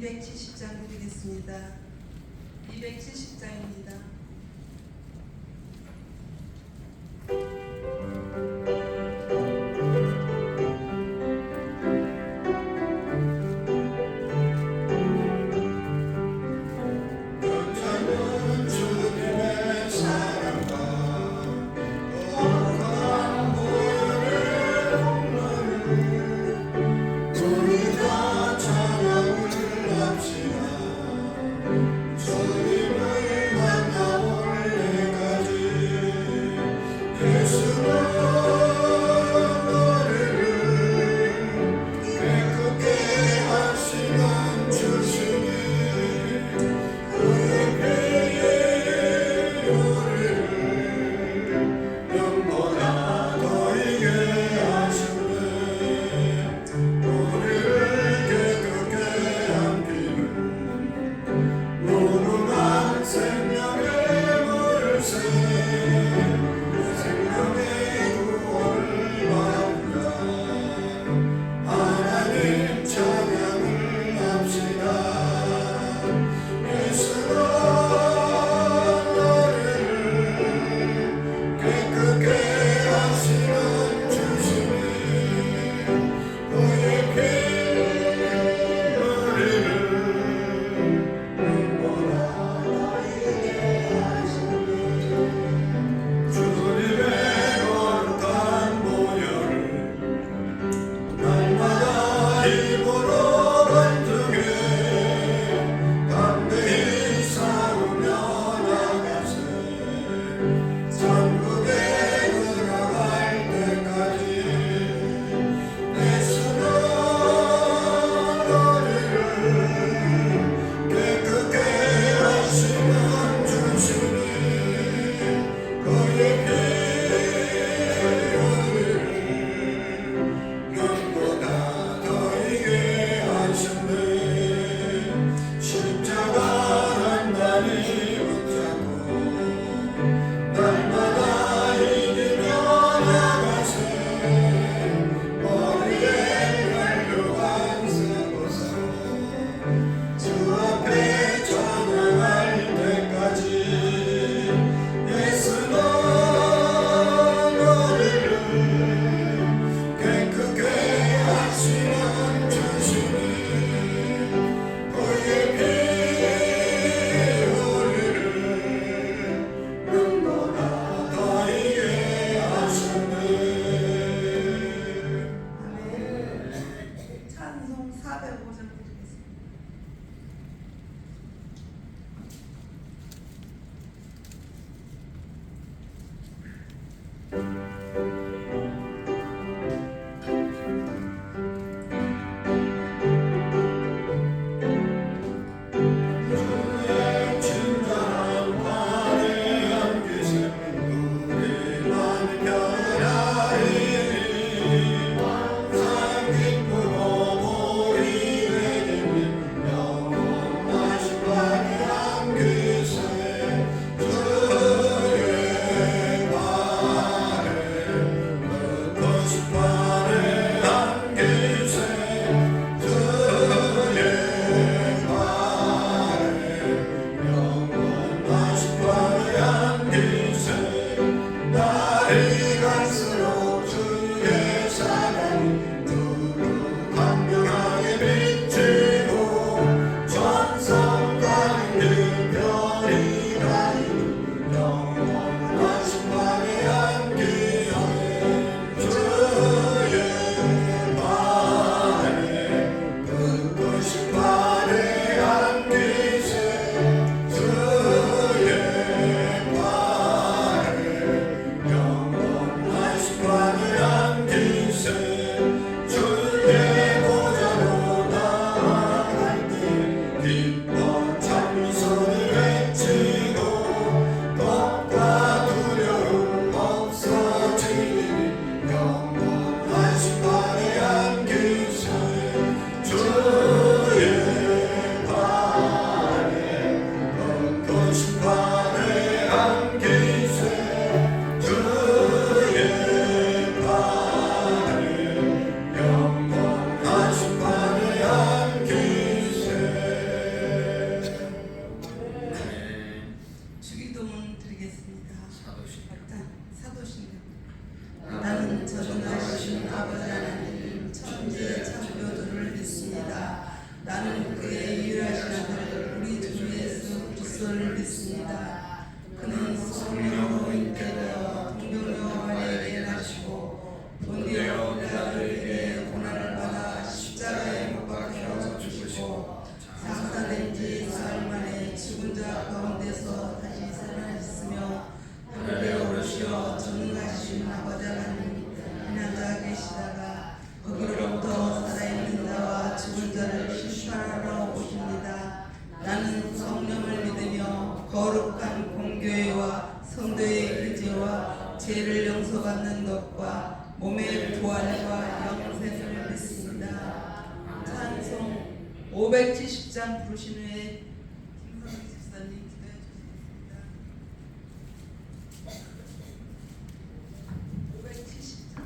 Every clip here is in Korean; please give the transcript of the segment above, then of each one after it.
270장 드리겠습니다. 270장입니다. 주님을 만나 몸의 부활과 영생을 믿습니다. 찬송 570장 부르신 후에 김성희 집사님 기도해 주십니다. 570장.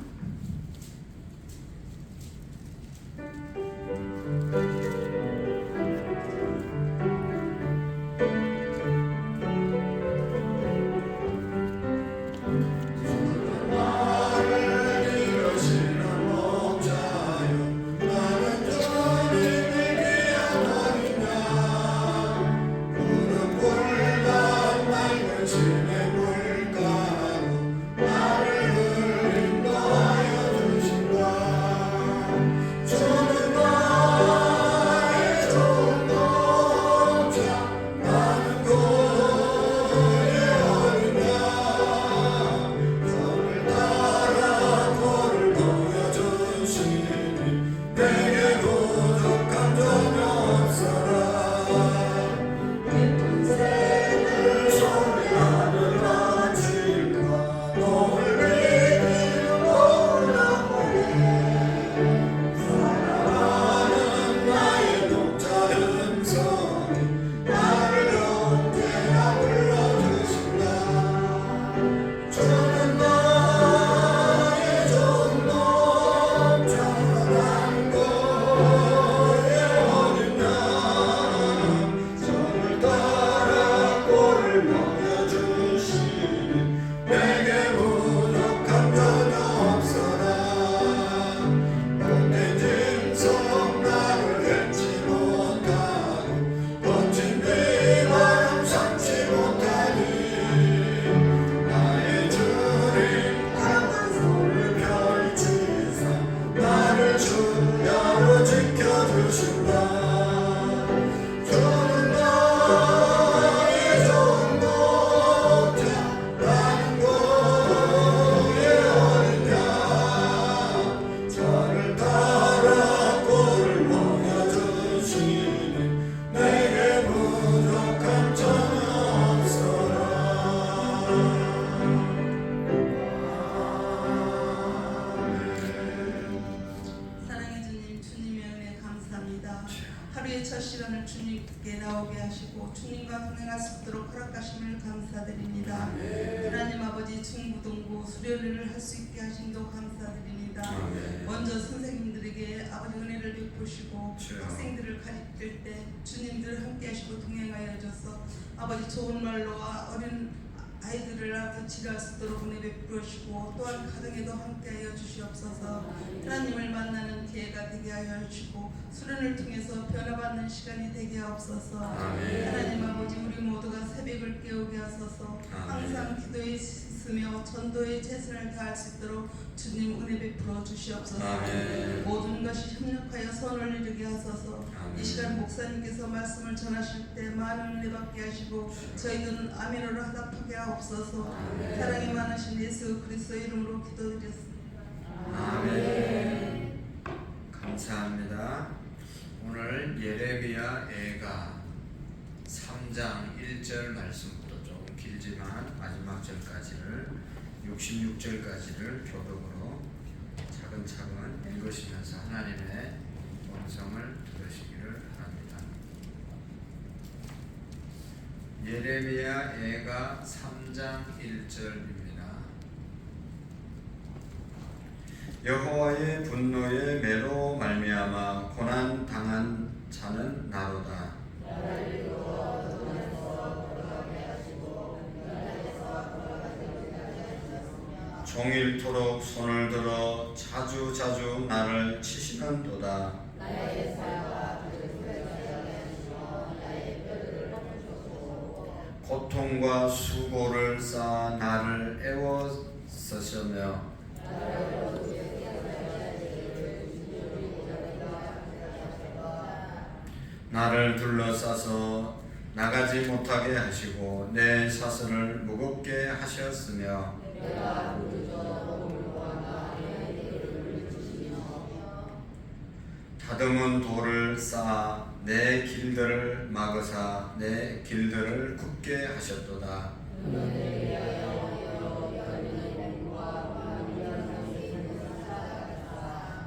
하루의 첫 시간을 주님께 나오게 하시고 주님과 동행할 수 있도록 허락하심을 감사드립니다. 하나님 아버지 중부동부 수련회를 할 수 있게 하심도 감사드립니다. 먼저 선생님들에게 아버지 은혜를 베푸시고 학생들을 가르칠 때 주님들 함께 하시고 동행하여 줘서 아버지 좋은 말로와 어린 아이들을 아버지 치료할 수 있도록 은혜 베풀으시고 또한 가정에도 함께하여 주시옵소서. 하나님을 만나는 기회가 되게 하여 주시고 수련을 통해서 변화받는 시간이 되게 하옵소서. 하나님 아버지 우리 모두가 새벽을 깨우게 하소서. 항상 기도에 있으며 전도의 최선을 다할 수 있도록 주님 은혜 베풀어 주시옵소서. 모든 것이 협력하여 선을 이루게 하소서. 이 시간 목사님께서 말씀을 전하실 때 많은 은혜 받게 하시고 저희들은 아멘으로 화답하게 하옵소서. 사랑이 많으신 예수 그리스도 이름으로 기도드렸습니다. 아멘. 감사합니다. 오늘 예레미야 애가 3장 1절 말씀부터 조금 길지만 마지막 절까지를 66절까지를 교독으로 차근차근 읽으시면서 하나님의 음성을 들으시기를 바랍니다. 예레미야 애가 3장 1절입니다. 여호와의 분노의 매로 말미암아 고난 당한 자는 나로다. 종일토록 손을 들어 자주자주 나를 치시는도다. 고통과 수고를 쌓아 나를 애워쓰시며 나를 둘러싸서 나가지 못하게 하시고 내 사슬을 무겁게 하셨으며 다듬은 돌을 쌓아 내 길들을 막으사 내 길들을 굳게 하셨도다.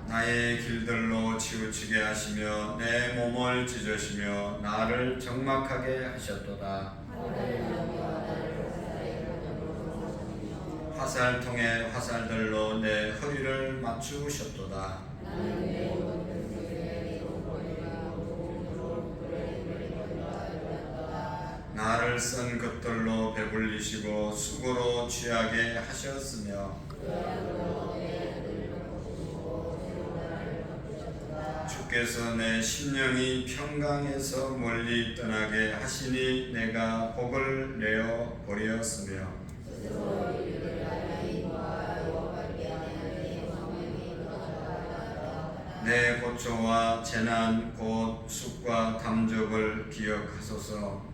나의 길들로 치우치게 하시며 내 몸을 찢으시며 나를 적막하게 하셨도다. 화살통의 화살들로 내 허리를 맞추셨도다. 나를 쓴 것들로 배불리시고 수고로 취하게 하셨으며 주께서 내 심령이 평강에서 멀리 떠나게 하시니 내가 복을 내어 버렸으며 내 고초와 재난 곧 숙과 담적을 기억하소서.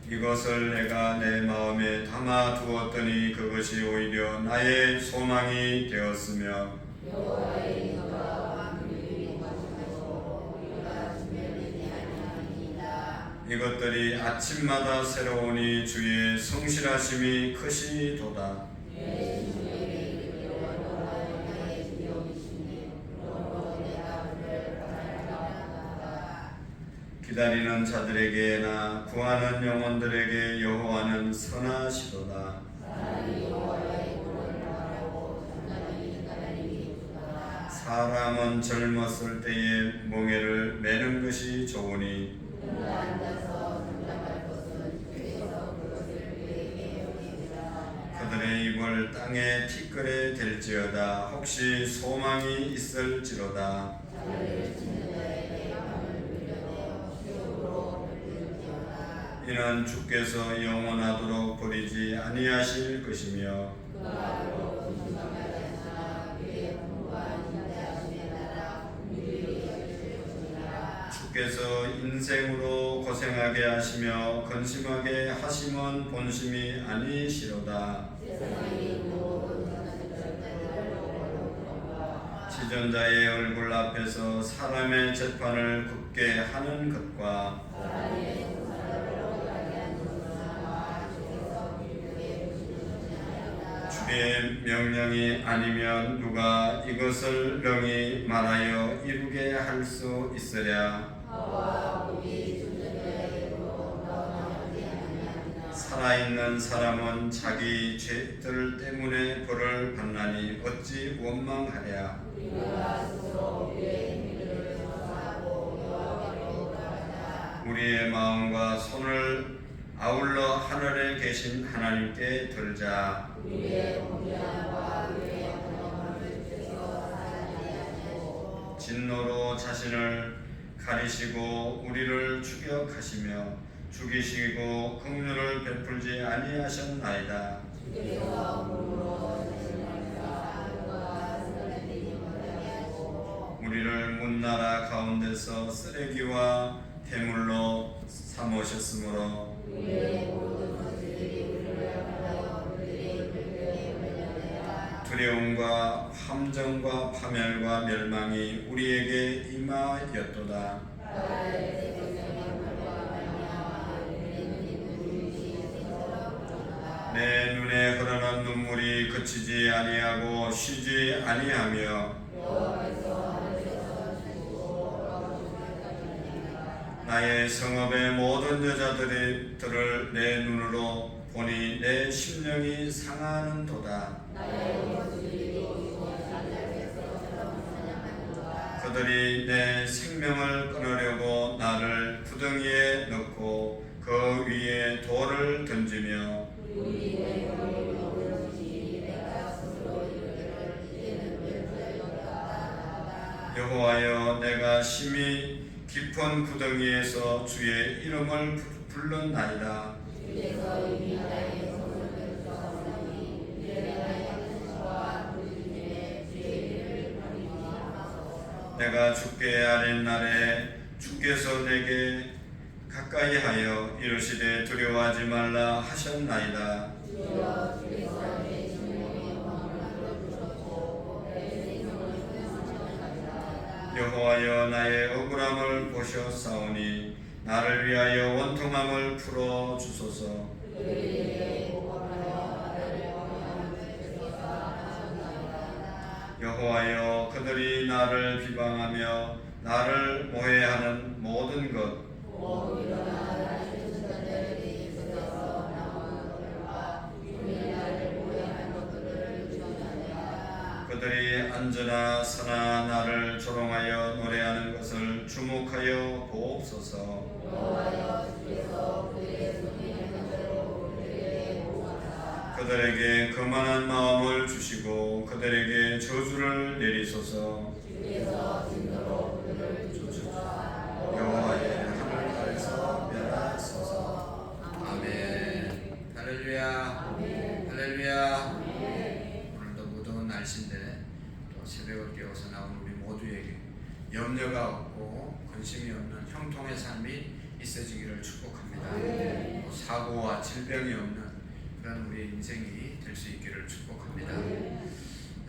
이것을 내가 내 마음에 담아 두었더니 그것이 오히려 나의 소망이 되었으며 이것들이 아침마다 새로우니 주의 성실하심이 크시도다. 기다리는 자들에게나 구하는 영혼들에게 여호와는 선하시도다. 사람은 젊었을 때에 멍에를 매는 것이 좋으니 그들의 입을 땅에 티끌에 댈지어다. 혹시 소망이 있을지로다. 이는 주께서 영원하도록 버리지 아니하실 것이며 주께서 인생으로 고생하게 하시며 근심하게 하심은 본심이 아니시로다. 지존자의 얼굴 앞에서 사람의 재판을 굳게 하는 것과 주의 명령이 아니면 누가 이것을 능히 말하여 이루게 할 수 있으랴. 살아있는 사람은 자기 죄들 때문에 벌을 받나니 어찌 원망하랴. 우리의 마음과 손을 아울러 하늘에 계신 하나님께 들자. 진노로 자신을 가리시고 우리를 추격하시며 죽이시고 긍휼을 베풀지 아니하셨나이다. 우리를 문나라 가운데서 쓰레기와 태물로 삼으셨으므로 두려움과 함정과 파멸과 멸망이 우리에게 임하였도다. 내 눈에 흐르는 눈물이 그치지 아니하고 쉬지 아니하며 나의 성읍의 모든 여자들을 내 눈으로 보니 내 심령이 상하는도다. 그들이 내 생명을 끊으려고 나를 구덩이에 넣고 그 위에 돌을 던지며 여호와여, 내가 심히 깊은 구덩이에서 주의 이름을 불렀나이다. 내가 주께 아뢰는 날에 주께서 내게 가까이하여 이르시되 두려워하지 말라 하셨나이다. 여호와여, 나의 억울함을 보셨사오니 나를 위하여 원통함을 풀어 주소서. 여호와여, 그들이 나를 비방하며 나를 모해하는 모든 것 그들이 앉으나 서나 나를 조롱하여 노래하는 것을 주목하여 보옵소서. 그들에게 거만한 마음을 주시고 그들에게 저주를 내리소서. 여호와의 하늘 아래서 멸하소서. 아멘. 할렐루야. 할렐루야. 오늘도 무더운 날씨인데 또 새벽을 깨워서 나온 우리 모두에게 염려가 없고 근심이 없는 형통의 삶이 있어지기를 축복합니다. 또 사고와 질병이 없는 그런 우리의 인생이 될 수 있기를 축복합니다.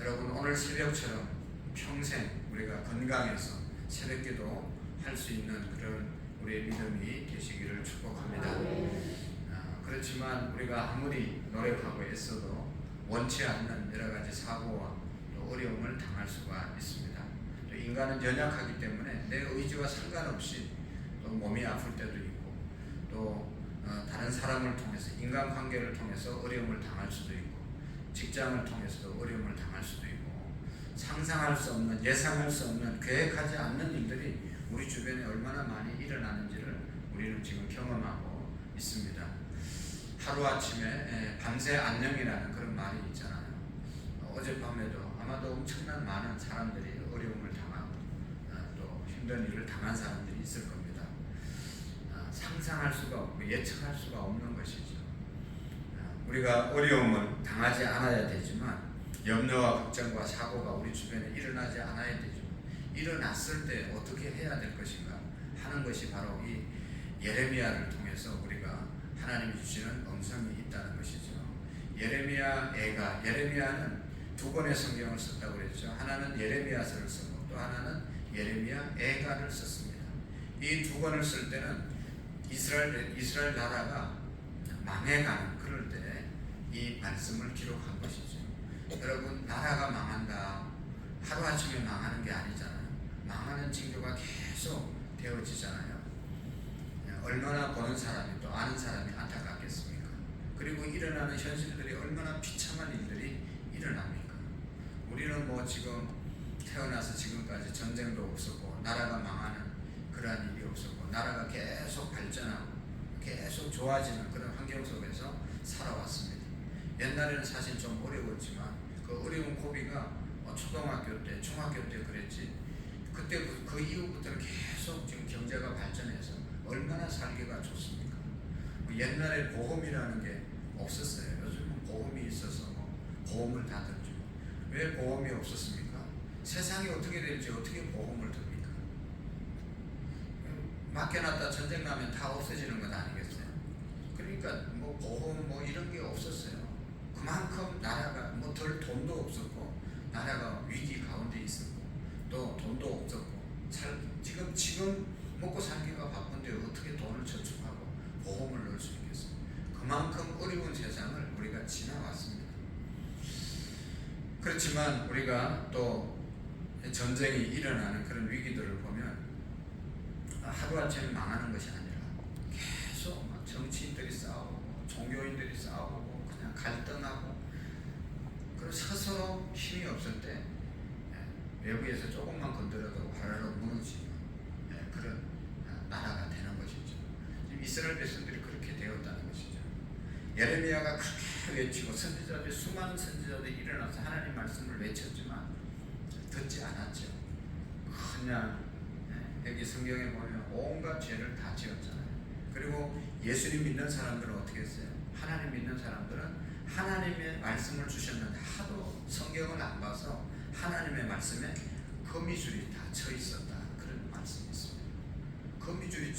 여러분, 오늘 새벽처럼 평생 우리가 건강해서 새벽기도 할 수 있는 그런 우리의 믿음이 되시기를 축복합니다. 그렇지만 우리가 아무리 노력하고 애써도 원치 않는 여러 가지 사고와 또 어려움을 당할 수가 있습니다. 또 인간은 연약하기 때문에 내 의지와 상관없이 또 몸이 아플 때도 있고 또 다른 사람을 통해서 인간관계를 통해서 어려움을 당할 수도 있고 직장을 통해서도 어려움을 당할 수도 있고 상상할 수 없는, 예상할 수 없는, 계획하지 않는 일들이 우리 주변에 얼마나 많이 일어나는지를 우리는 지금 경험하고 있습니다. 하루아침에 밤새 안녕이라는 그런 말이 있잖아요. 어젯밤에도 아마도 엄청난 많은 사람들이 어려움을 당하고 또 힘든 일을 당한 사람들이 있을 겁니다. 상상할 수가 없고 예측할 수가 없는 것이죠. 우리가 어려움을 당하지 않아야 되지만 염려와 걱정과 사고가 우리 주변에 일어나지 않아야 되죠. 일어났을 때 어떻게 해야 될 것인가 하는 것이 바로 이 예레미야를 통해서 우리가 하나님이 주시는 음성이 있다는 것이죠. 예레미야는 두 권의 성경을 썼다고 그랬죠. 하나는 예레미야서를 쓰고 또 하나는 예레미야 애가를 썼습니다. 이 두 권을 쓸 때는 이스라엘 나라가 망해가는 그럴 때 이 말씀을 기록한 것이죠. 여러분, 나라가 망한다, 하루아침에 망하는 게 아니잖아요. 망하는 징조가 계속 되어지잖아요. 얼마나 보는 사람이 또 아는 사람이 안타깝겠습니까? 그리고 일어나는 현실들이 얼마나 비참한 일들이 일어납니까? 우리는 뭐 지금 태어나서 지금까지 전쟁도 없었고 나라가 망하는 그러한 일이 없었고 나라가 계속 발전하고 계속 좋아지는 그런 환경 속에서 살아왔습니다. 옛날에는 사실 좀 어려웠지만 그 어려운 고비가 초등학교 때, 중학교 때 그랬지 그때 그 이후부터는 계속 지금 경제가 발전해서 얼마나 살기가 좋습니까? 옛날에 보험이라는 게 없었어요. 요즘은 보험이 있어서 보험을 다 들죠. 왜 보험이 없었습니까? 세상이 어떻게 될지 어떻게 보험을 듭니까? 맡겨놨다 전쟁 나면 다 없어지는 건 아니겠어요? 그러니까 뭐 보험 뭐 이런 게 없었어요. 그만큼 나라가 뭐 덜 돈도 없었고 나라가 위기 가운데 있었고 또 돈도 없었고 지금 먹고 살기가 바쁜데 어떻게 돈을 저축하고 보험을 넣을 수 있겠어요? 그만큼 어려운 세상을 우리가 지나왔습니다. 그렇지만 우리가 또 전쟁이 일어나는 그런 위기들을 보면 하루아침에 망하는 것이 아니라 계속 막 정치인들이 싸우고 종교인들이 싸우고 그냥 갈등하고 그리고 스스로 힘이 없을 때 외부에서 조금만 건드려도 화라로 무너지는 그런 나라가 되는 것이죠. 지금 이스라엘 백성들이 그렇게 되었다는 것이죠. 예레미야가 그렇게 외치고 수많은 선지자들이 일어나서 하나님 말씀을 외쳤지만 듣지 않았죠. 그냥 여기 성경에 보면 온갖 죄를 다 지었잖아요. 그리고 예수님 믿는 사람들은 어떻게 했어요? 하나님 믿는 사람들은 하나님의 말씀을 주셨는데 하도 성경을 안 봐서 하나님의 말씀에 거미줄이 다 쳐 있었다. 그런 말씀이 있습니다. 거미줄이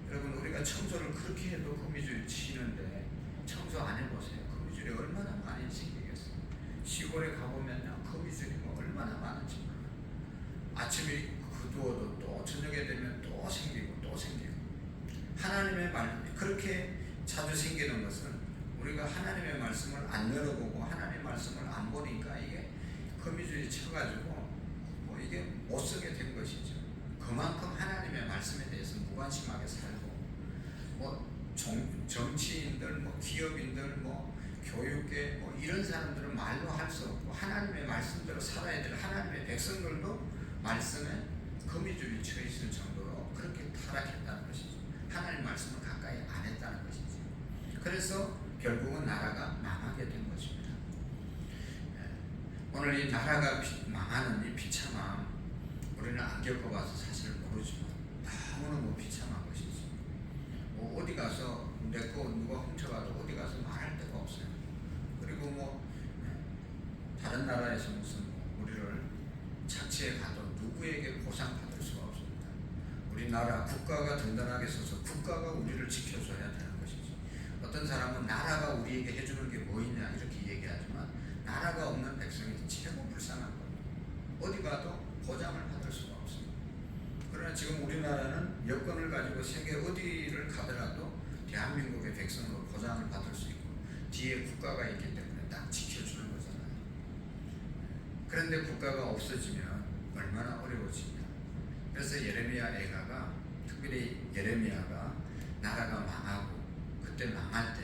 여러분, 우리가 청소를 그렇게 해도 거미줄이 치는데 청소 안 해보세요. 거미줄이 얼마나 많이 생기겠어요. 시골에 가보면요, 거미줄이 뭐 얼마나 많은지 몰라요. 아침에 그두어도 또 저녁에 되면 또 생기고 또 생기고. 하나님의 말 그렇게 자주 생기는 것은 우리가 하나님의 말씀을 안 열어보고 하나님의 말씀을 안 보니까 이게 거미줄이 쳐가지고 뭐 이게 못 쓰게 된 것이죠. 그만큼 하나님의 말씀에 대해서 무관심하게 살고 뭐 정치인들, 뭐 기업인들, 뭐 교육계 뭐 이런 사람들은 말로 할 수 없고 하나님의 말씀대로 살아야 될 하나님의 백성들도 말씀에 거미줄이 쳐 있을 정도로 그렇게 타락했다는 것이죠. 하나님 말씀을 가까이 안 했다는 것이죠. 그래서 결국은 나라가 망하게 된 것입니다. 오늘 이 나라가 망하는 이 비참함 우리는 안 겪어봐서 사실 모르지만 너무너무 비참한 것이죠. 뭐 어디 가서 내 거 누가 훔쳐가도 어디 가서 말할 데가 없어요. 그리고 뭐 다른 나라에서 무슨 우리를 착취해 가도 누구에게 보상받을 수가 없습니다. 우리나라 국가가 든든하게 서서 국가가 우리를 지켜줘야 되는 것이지. 어떤 사람은 나라가 우리에게 해주는 게 뭐 있냐 이렇게 얘기하지만 나라가 없는 백성이 최고 불쌍한 겁니다. 어디 가도 보장을 받을 수가 없습니다. 그러나 지금 우리나라는 여건을 가지고 세계 어디를 가더라도 대한민국의 백성으로 보장을 받을 수 있고 뒤에 국가가 있기 때문에 딱 지켜주는 거잖아요. 그런데 국가가 없어지면 얼마나 어려워지냐. 그래서 예레미야 애가가 특별히 예레미야가 나라가 망하고 그때 망할 때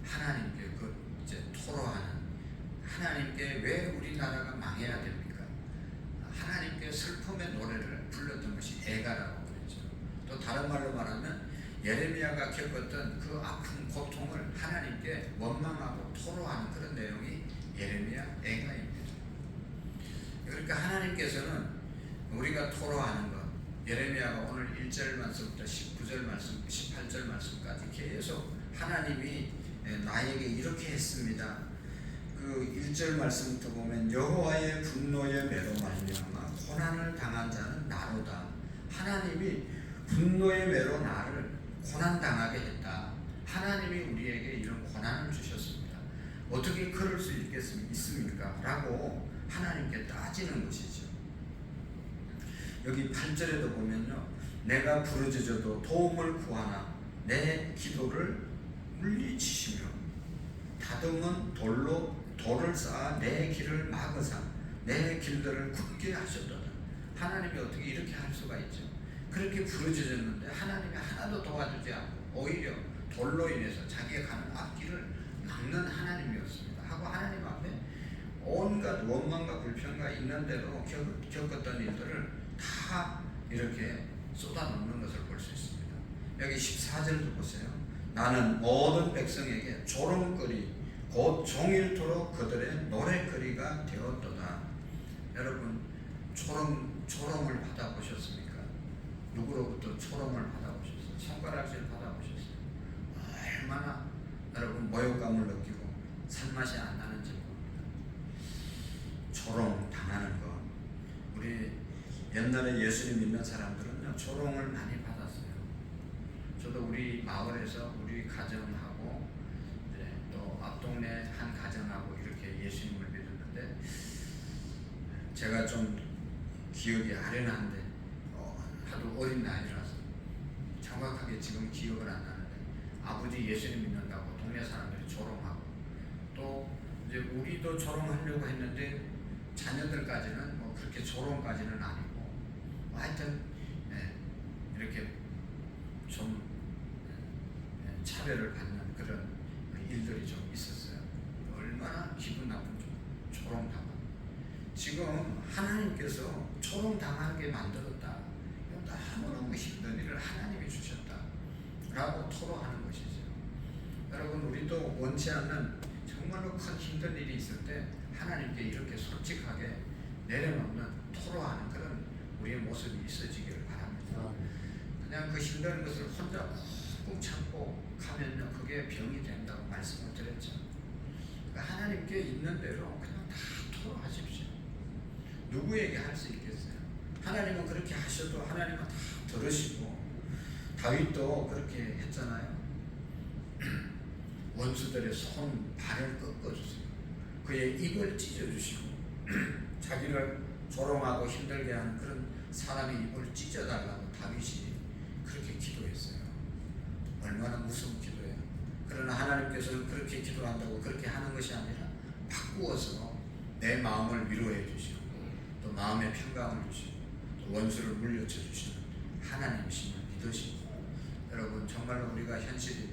하나님께 이제 토로하는 하나님께 왜 우리나라가 망해야 됩니까? 하나님께 슬픔의 노래를 불렀던 것이 애가라고 그랬죠. 또 다른 말로 말하면 예레미야가 겪었던 그 아픈 고통을 하나님께 원망하고 토로하는 그런 내용이 예레미야 애가입니다. 그러니까 하나님께서는 우리가 토로하는 것 예레미야가 오늘 1절 말씀부터 19절 말씀, 18절 말씀까지 계속 하나님이 나에게 이렇게 했습니다. 그 1절 말씀부터 보면 여호와의 분노의 매로 말미암아 고난을 당한 자는 나로다. 하나님이 분노의 매로 나를 고난당하게 했다. 하나님이 우리에게 이런 고난을 주셨습니다. 어떻게 그럴 수 있습니까? 라고 하나님께 따지는 것이죠. 여기 8절에도 보면요. 내가 부르짖어도 도움을 구하나 내 기도를 물리치시며 다듬은 돌을 쌓아 내 길을 막으사 내 길들을 굳게 하셨도다. 하나님이 어떻게 이렇게 할 수가 있죠? 그렇게 부르짖었는데 하나님이 하나도 도와주지 않고 오히려 돌로 인해서 자기가 가는 앞길을 막는 하나님이었습니다. 하고 하나님 앞에 온갖 원망과 불평과 있는 대로 겪었던 일들을 다 이렇게 쏟아놓는 것을 볼 수 있습니다. 여기 14절도 보세요. 나는 모든 백성에게 조롱거리 곧 종일토록 그들의 노래거리가 되었도다. 여러분 조롱을 받아보셨습니까? 누구로부터 조롱을 받아보셨어요? 손가락질 받아보셨어요? 얼마나 여러분 모욕감을 느끼고 살맛이 안 나는지 모릅니다. 조롱 당하는 것. 우리 옛날에 예수님 믿는 사람들은요 조롱을 많이 받았어요. 저도 우리 마을에서 우리 가정하고 또 앞동네 한 가정하고 이렇게 예수님을 믿었는데 제가 좀 기억이 아련한데 하도 어린 나이라서 정확하게 지금 기억을 안 나는데 아버지 예수님 믿는다고 동네 사람들이 조롱하고 또 이제 우리도 조롱하려고 했는데 자녀들까지는 뭐 그렇게 조롱까지는 아니고 하여튼 이렇게 좀 차별을 받는 그런 일들이 좀 있었어요. 얼마나 기분 나쁜 조롱당하고 지금 하나님께서 조롱당하게 만들었다. 너무너무 힘든 일을 하나님이 주셨다 라고 토로하는 것이죠. 여러분 우리도 원치 않는 정말로 큰 힘든 일이 있을 때 하나님께 이렇게 솔직하게 내려놓는 토로하는 그런 우리의 모습이 있어지기를 바랍니다. 그냥 그 힘든 것을 혼자 꾹 참고 가면요 그게 병이 된다고 말씀을 드렸죠. 그러니까 하나님께 있는 대로 그냥 다 토로하십시오. 누구에게 할 수 있겠어요? 하나님은 그렇게 하셔도 하나님은 다 들으시고 다윗도 그렇게 했잖아요. 원수들의 손 발을 꺾어주세요. 그의 입을 찢어주시고 자기를 조롱하고 힘들게 하는 그런 사람의 입을 찢어달라고 다윗이 그렇게 기도했어요. 얼마나 무서운 기도예요. 그러나 하나님께서는 그렇게 기도한다고 그렇게 하는 것이 아니라 바꾸어서 내 마음을 위로해 주시고 또 마음의 평강을 주시고 또 원수를 물리쳐 주시는 하나님이심을 믿으시고 여러분 정말로 우리가 현실이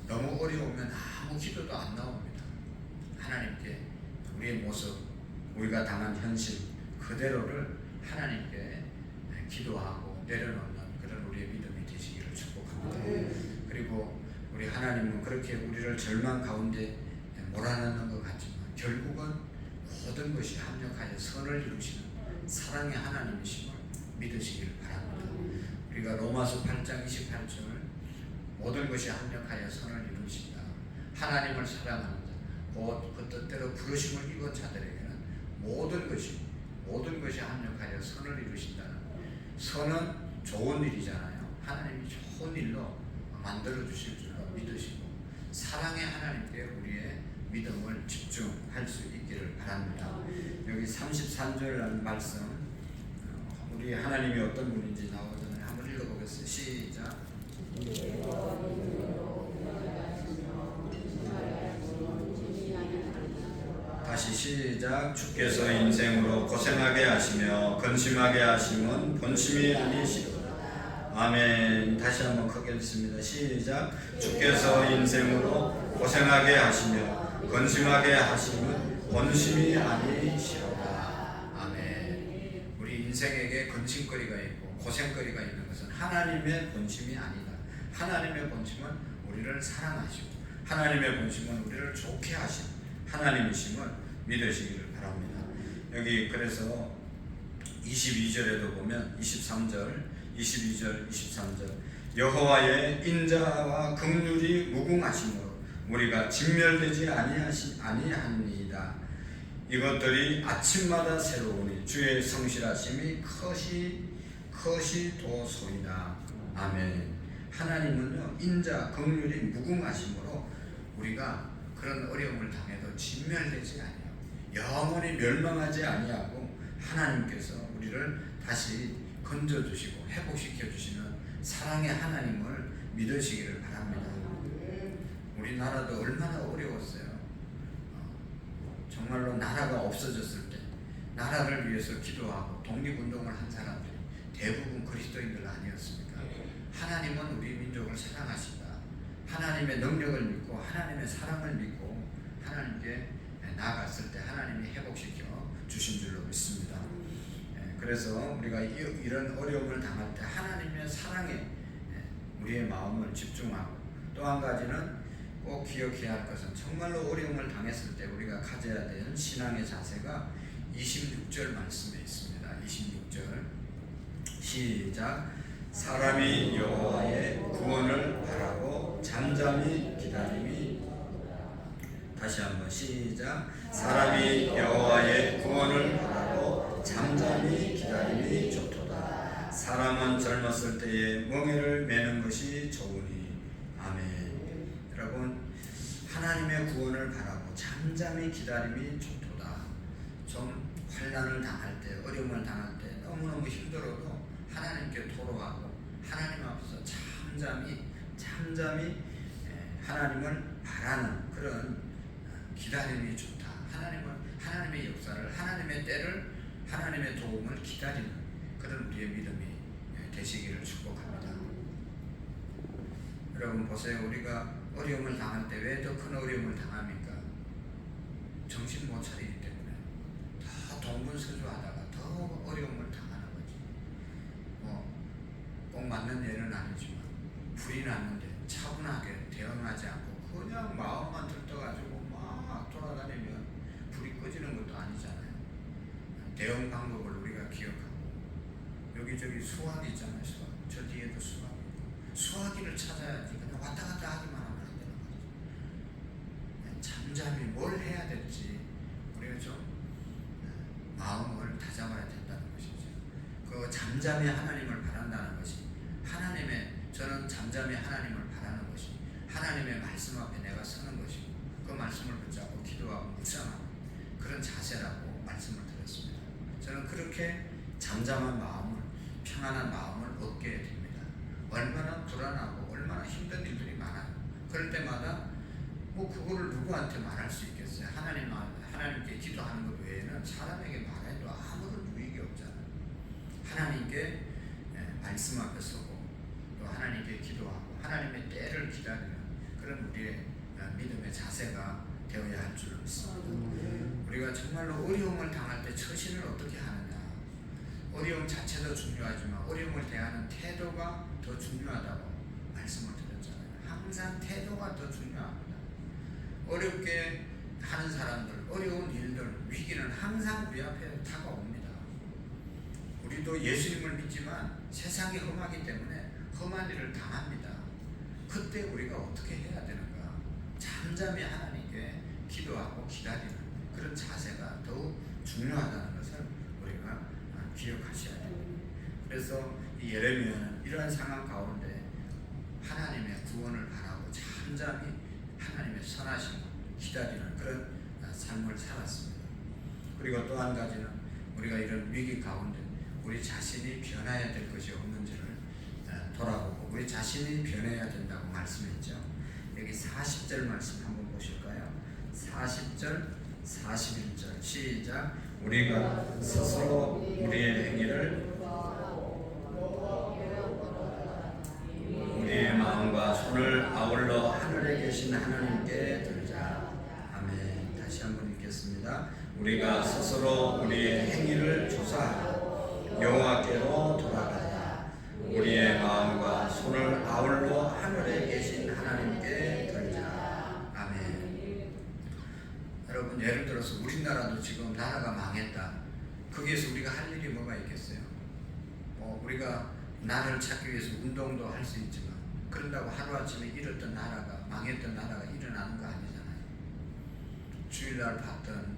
너무 어려우면 아무 기도도 안 나옵니다. 하나님께 우리의 모습, 우리가 당한 현실 그대로를 하나님께 기도하고 내려놓는 그런 우리의 믿음이 되시기를 축복합니다. 그리고 우리 하나님은 그렇게 우리를 절망 가운데 몰아넣는 것 같지만 결국은 모든 것이 합력하여 선을 이루시는 사랑의 하나님이심을 믿으시기를 바랍니다. 우리가 로마서 8장 28절을 모든 것이 합력하여 선을 이루신다. 하나님을 사랑하는 자, 곧 그 뜻대로 부르심을 입은 자들에게는 모든 것이 합력하여 선을 이루신다는, 선은 좋은 일이잖아요. 하나님이 좋은 일로 만들어 주실 줄로 믿으시고 사랑의 하나님께 우리의 믿음을 집중할 수 있기를 바랍니다. 여기 33절 말씀, 우리 하나님이 어떤 분인지 나오잖아요. 한번 읽어보겠어요. 시작. 다시 시작. 주께서 인생으로 고생하게 하시며 근심하게 하심은 본심이 아니시로다. 아멘. 다시 한번 크게 읽습니다. 시작. 주께서 인생으로 고생하게 하시며 근심하게 하심은 본심이 아니시로다. 아멘. 우리 인생에게 근심거리가 있고 고생거리가 있는 것은 하나님의 본심이 아니다. 하나님의 본심은 우리를 사랑하시고 하나님의 본심은 우리를 좋게 하시는 하나님이심을 믿으시기를 바랍니다. 여기 그래서 22절에도 보면 23절, 22절, 23절 여호와의 인자와 긍휼이 무궁하심으로 우리가 진멸되지 아니하니이다. 이것들이 아침마다 새로우니 주의 성실하심이 컷이 도소이다. 아멘. 하나님은요 인자, 긍휼이 무궁하심으로 우리가 그런 어려움을 당해도 진멸되지 아니하고 영원히 멸망하지 아니하고 하나님께서 우리를 다시 건져주시고 회복시켜주시는 사랑의 하나님을 믿으시기를 바랍니다. 우리나라도 얼마나 어려웠어요. 정말로 나라가 없어졌을 때 나라를 위해서 기도하고 독립운동을 한 사람들이 대부분 그리스도인들 아니었습니까? 하나님은 우리 민족을 사랑하신다. 하나님의 능력을 믿고 하나님의 사랑을 믿고 하나님께 나아갔을 때 하나님이 회복시켜 주신 줄로 믿습니다. 그래서 우리가 이런 어려움을 당할 때 하나님의 사랑에 우리의 마음을 집중하고 또 한 가지는 꼭 기억해야 할 것은 정말로 어려움을 당했을 때 우리가 가져야 되는 신앙의 자세가 26절 말씀에 있습니다. 26절 시작. 사람이 여호와의 구원을 바라고 잠잠히 기다림이, 다시 한번 시작. 사람이 여호와의 구원을 바라고 잠잠히 기다림이 좋도다. 사람은 젊었을 때에 멍에를 매는 것이 좋으니. 아멘. 여러분 하나님의 구원을 바라고 잠잠히 기다림이 좋도다. 좀 환난을 당할 때 어려움을 당할 때 너무너무 힘들어도 하나님께 토로하고 하나님 앞에서 잠잠히 하나님을 바라는 그런 기다림이 좋다. 하나님의 역사를, 하나님의 때를, 하나님의 도움을 기다리는 그런 우리의 믿음이 되시기를 축복합니다. 여러분 보세요. 우리가 어려움을 당할 때 왜 더 큰 어려움을 당합니까? 정신 못 차리기 때문에 더 동분서주하다가 더 어려움을 당하는 거지. 꼭 맞는 예는 아니지만 불이 났는데 차분하게 대응하지 않고 그냥 마음만 들떠가지고 막 돌아다니면 불이 꺼지는 것도 아니잖아요. 대응 방법을 우리가 기억하고 여기저기 수화기 있잖아요. 수화기. 저 뒤에도 수화기. 수화기를 찾아야지 그냥 왔다 갔다 하기만 하면 안 되는 거죠. 잠잠히 뭘 해야 될지 우리가 좀 마음을 다잡아야 된다는 것이죠. 그 잠잠히 하나님을 바란다는 것이 저는 잠잠히 하나님을 바라는 것이 하나님의 말씀 앞에 내가 서는 것이고 그 말씀을 붙잡고 기도하고 묵상하는 그런 자세라고 말씀을 드렸습니다. 저는 그렇게 잠잠한 마음을, 평안한 마음을 얻게 됩니다. 얼마나 불안하고 얼마나 힘든 일들이 많아요. 그럴 때마다 뭐 그거를 누구한테 말할 수 있겠어요? 하나님께 기도하는 것 외에는 사람에게 말해도 아무런 유익이 없잖아요. 하나님께 말씀 앞에 서고 또 하나님께 기도하고 하나님의 때를 기다리는 그런 우리의 믿음의 자세가 되어야 할 줄 믿습니다. 우리가 정말로 어려움을 당할 때 처신을 어떻게 하느냐. 어려움 자체도 중요하지만 어려움을 대하는 태도가 더 중요하다고 말씀을 드렸잖아요. 항상 태도가 더 중요합니다. 어렵게 하는 사람들, 어려운 일들, 위기는 항상 우리 앞에 다가옵니다. 우리도 예수님을 믿지만 세상이 험하기 때문에 험한 일을 당합니다. 그때 우리가 어떻게 해야 되는가? 잠잠히 하나님께 기도하고 기다리는 그런 자세가 더욱 중요하다는 것을 우리가 기억하셔야 됩니다. 그래서 이 예레미야는 이러한 상황 가운데 하나님의 구원을 바라고 잠잠히 하나님의 선하심을 기다리는 그런 삶을 살았습니다. 그리고 또 한 가지는 우리가 이런 위기 가운데 우리 자신이 변해야 될 것이 없는지를 돌아보고 우리 자신이 변해야 된다고 말씀했죠. 여기 40절 말씀 한번 보실까요? 40절, 41절 시작. 우리가 스스로 우리의 행위를 우리의 마음과 손을 아울러 하늘에 계신 하나님께 들자. 아멘. 다시 한번 읽겠습니다. 우리가 스스로 우리의 행위를 조사하고 여호와께로 돌아가자. 우리의 마음과 손을 아울러 하늘에 계신 하나님께 들자. 아멘. 여러분, 예를 들어서 우리나라도 지금 나라가 망했다. 거기에서 우리가 할 일이 뭐가 있겠어요? 우리가 나라를 찾기 위해서 운동도 할 수 있지만 그런다고 하루아침에 잃었던 나라가 망했던 나라가 일어나는 거 아니잖아요. 주일날 봤던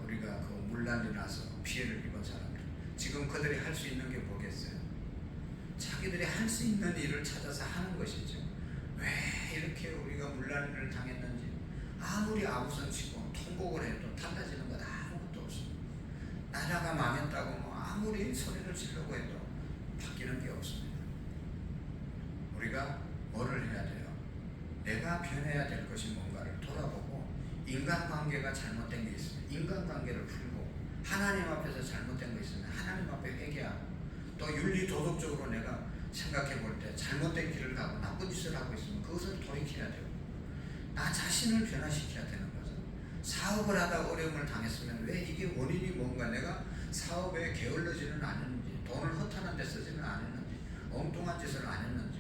우리가 그 물난리 나서 피해를 입은 사람들 지금 그들이 할 수 있는 게 뭐겠어요? 자기들이 할 수 있는 일을 찾아서 하는 것이죠. 왜 이렇게 우리가 물난리를 당했는지 아무리 아우성 치고 통곡을 해도 달라지는 건 아무것도 없습니다. 나라가 망했다고 뭐 아무리 소리를 지르고 해도 바뀌는 게 없습니다. 우리가 뭐를 해야 돼요? 내가 변해야 될 것이 뭔가를 돌아보고 인간관계가 잘못된 게 있으면 인간관계를 풀고 하나님 앞에서 잘못된 거 있으면 하나님 앞에 회개하고 또 윤리 도덕적으로 내가 생각해 볼 때 잘못된 길을 가고 나쁜 짓을 하고 있으면 그것을 돌이켜야 되고 나 자신을 변화시켜야 되는 거죠. 사업을 하다 어려움을 당했으면 왜 이게 원인이 뭔가 내가 사업에 게을러지는 않았는지 돈을 허탄한 데 쓰지는 않았는지 엉뚱한 짓을 안 했는지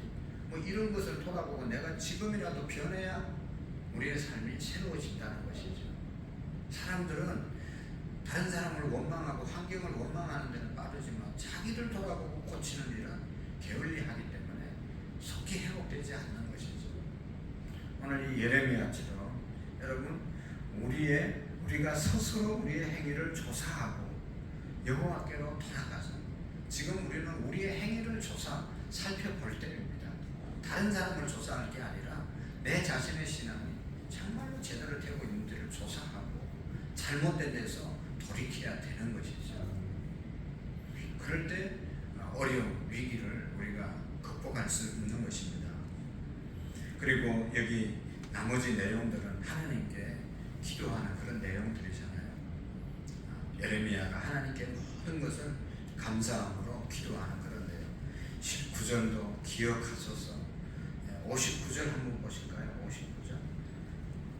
뭐 이런 것을 돌아보고 내가 지금이라도 변해야 우리의 삶이 새로워진다는 것이죠. 사람들은 다른 사람을 원망하고 환경을 원망하는 데는 빠르지만 자기를 돌아보고 고치는 일은 게을리하기 때문에 속히 회복되지 않는 것이죠. 오늘 이 예레미야처럼 여러분 우리가 스스로 우리의 행위를 조사하고 여호와께로 돌아가서 지금 우리는 우리의 행위를 살펴볼 때입니다. 다른 사람을 조사할 게 아니라 내 자신의 신앙이 정말로 제대로 되고 있는지를 조사하고 잘못된 데서 돌이켜야 되는 것이죠. 그럴 때 어려움, 위기를 우리가 극복할 수 있는 것입니다. 그리고 여기 나머지 내용들은 하나님께 기도하는 그런 내용들이잖아요. 예레미야가 하나님께 모든 것을 감사함으로 기도하는 그런 내용. 19절도 기억하소서. 59절 한번 보실까요?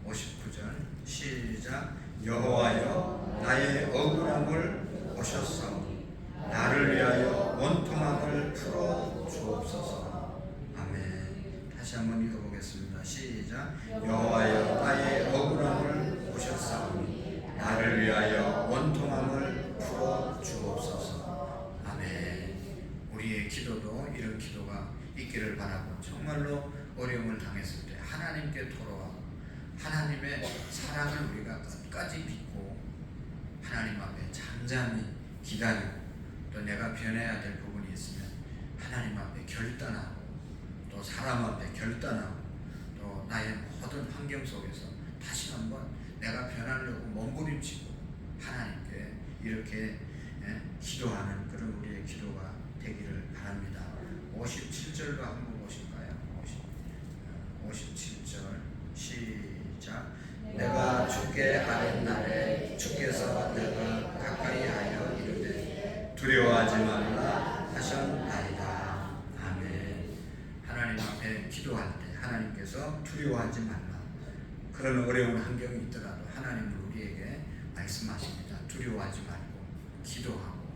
59절 시작. 여호와여 나의 억울함을 보셨사오니 나를 위하여 원통함을 풀어 주옵소서. 아멘. 다시 한번 읽어보겠습니다. 시작. 여호와여 나의 억울함을 보셨사오니 나를 위하여 원통함을 풀어 주옵소서. 아멘. 우리의 기도도 이런 기도가 있기를 바라고 정말로 어려움을 당했을 때 하나님께 돌아와 하나님의 사랑을 우리가 끝까지 믿고 하나님 앞에 잠잠히 기다리고 또 내가 변해야 될 부분이 있으면 하나님 앞에 결단하고 또 사람 앞에 결단하고 또 나의 모든 환경 속에서 다시 한번 내가 변하려고 몸부림치고 하나님께 이렇게 기도하는 그런 우리의 기도가 되기를 바랍니다. 57절로 한번 보실까요? 57절 시작. 주께 아랫날에 주께서 내가 가까이 하여 이르되 두려워하지 말라 하셨나이다. 아멘. 하나님 앞에 기도할 때 하나님께서 두려워하지 말라. 그런 어려운 환경이 있더라도 하나님은 우리에게 말씀하십니다. 두려워하지 말고 기도하고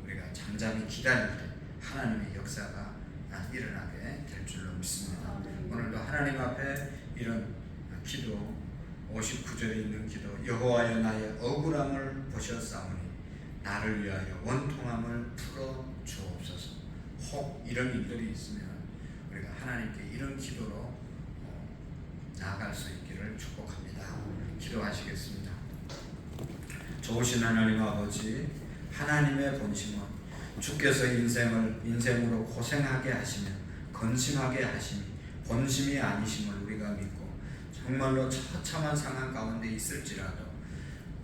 우리가 잠잠히 기다릴 때 하나님의 역사가 일어나게 될 줄로 믿습니다. 오늘도 하나님 앞에 이런 기도 59절에 있는 기도 여호와여 나의 억울함을 보셨사오니 나를 위하여 원통함을 풀어 주옵소서. 혹 이런 일들이 있으면 우리가 하나님께 이런 기도로 나아갈 수 있기를 축복합니다. 기도하시겠습니다. 좋으신 하나님 아버지, 하나님의 본심은 주께서 인생으로 고생하게 하시며 건심하게 하심이 본심이 아니심을 우리가 믿고 정말로 처참한 상황 가운데 있을지라도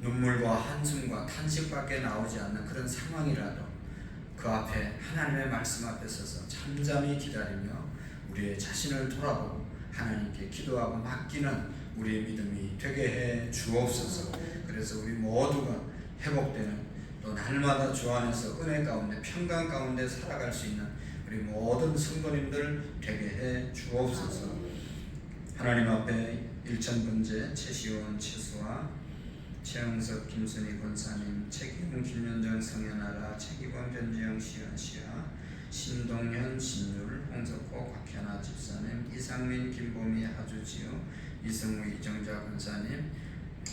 눈물과 한숨과 탄식밖에 나오지 않는 그런 상황이라도 그 앞에 하나님의 말씀 앞에 서서 잠잠히 기다리며 우리의 자신을 돌아보고 하나님께 기도하고 맡기는 우리의 믿음이 되게 해 주옵소서. 그래서 우리 모두가 회복되는 또 날마다 주 안에서 은혜 가운데 평강 가운데 살아갈 수 있는 우리 모든 성도님들 되게 해 주옵소서. 하나님 앞에 일천번제 최시원 최수아 최영석 김순희 권사님 최기훈 김현정 성현아라 최기광 변지영 시연 시아 신동현 신율 홍석호 곽현아 집사님 이상민 김보미 하주지우 이승우 이정자 권사님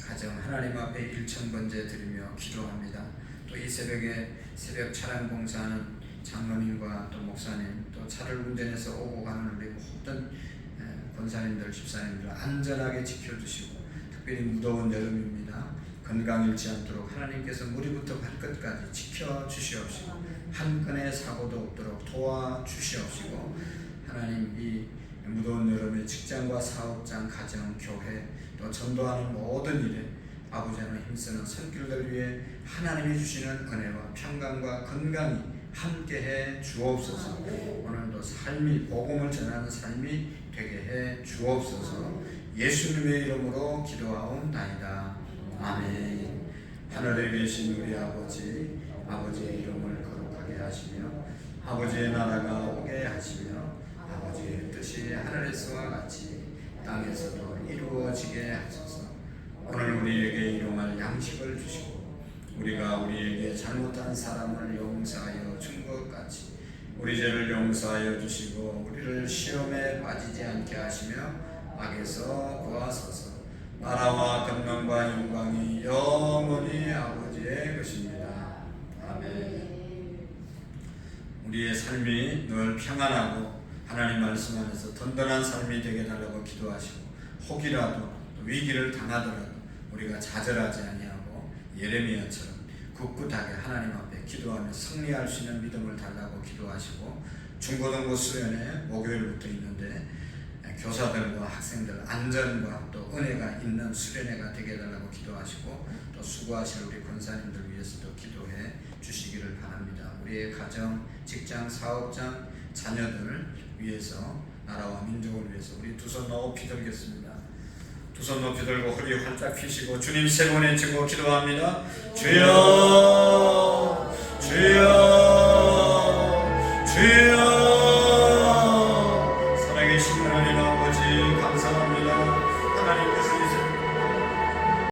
가정 하나님 앞에 일천번제 드리며 기도합니다. 또 이 새벽에 새벽 차량 봉사하는 장로님과 또 목사님 또 차를 운전해서 오고 가는 우리 모든 권사님들 집사님들 안전하게 지켜주시고 특별히 무더운 여름입니다. 건강 잃지 않도록 하나님께서 머리부터 발끝까지 지켜주시옵시고 한 건의 사고도 없도록 도와주시옵시고 하나님 이 무더운 여름에 직장과 사업장, 가정, 교회 또 전도하는 모든 일에 아버지 하나님 힘쓰는 손길들 위해 하나님이 주시는 은혜와 평강과 건강이 함께해 주옵소서. 오늘도 삶이 복음을 전하는 삶이 되게 해 주옵소서. 예수님의 이름으로 기도하옵나이다. 아멘. 하늘에 계신 우리 아버지, 아버지의 이름을 거룩하게 하시며 아버지의 나라가 오게 하시며 아버지의 뜻이 하늘에서와 같이 땅에서도 이루어지게 하소서. 오늘 우리에게 일용할 양식을 주시고 우리가 우리에게 잘못한 사람을 용서하여 준 것 같이 우리 죄를 용서하여 주시고 우리를 시험에 빠지지 않게 하시며 악에서 구하소서. 나라와 권능과 영광이 영원히 아버지의 것입니다. 아멘. 우리의 삶이 늘 평안하고 하나님 말씀 안에서 든든한 삶이 되게 달라고 기도하시고 혹이라도 위기를 당하더라도 우리가 좌절하지 아니하고 예레미야처럼 굳굳하게 하나님 앞에 기도하며 승리할 수 있는 믿음을 달라고 기도하시고 중고등부 수련회 목요일부터 있는데 교사들과 학생들 안전과 또 은혜가 있는 수련회가 되게 해달라고 기도하시고 또 수고하실 우리 권사님들 위해서도 기도해 주시기를 바랍니다. 우리의 가정, 직장, 사업장, 자녀들을 위해서 나라와 민족을 위해서 우리 두 손 높이 들겠습니다. 두 손 높이 들고 허리 활짝 펴시고 주님 세 번 외치고 기도합니다. 주여 주여 주여. 살아계신 하나님 아버지 감사합니다. 하나님께서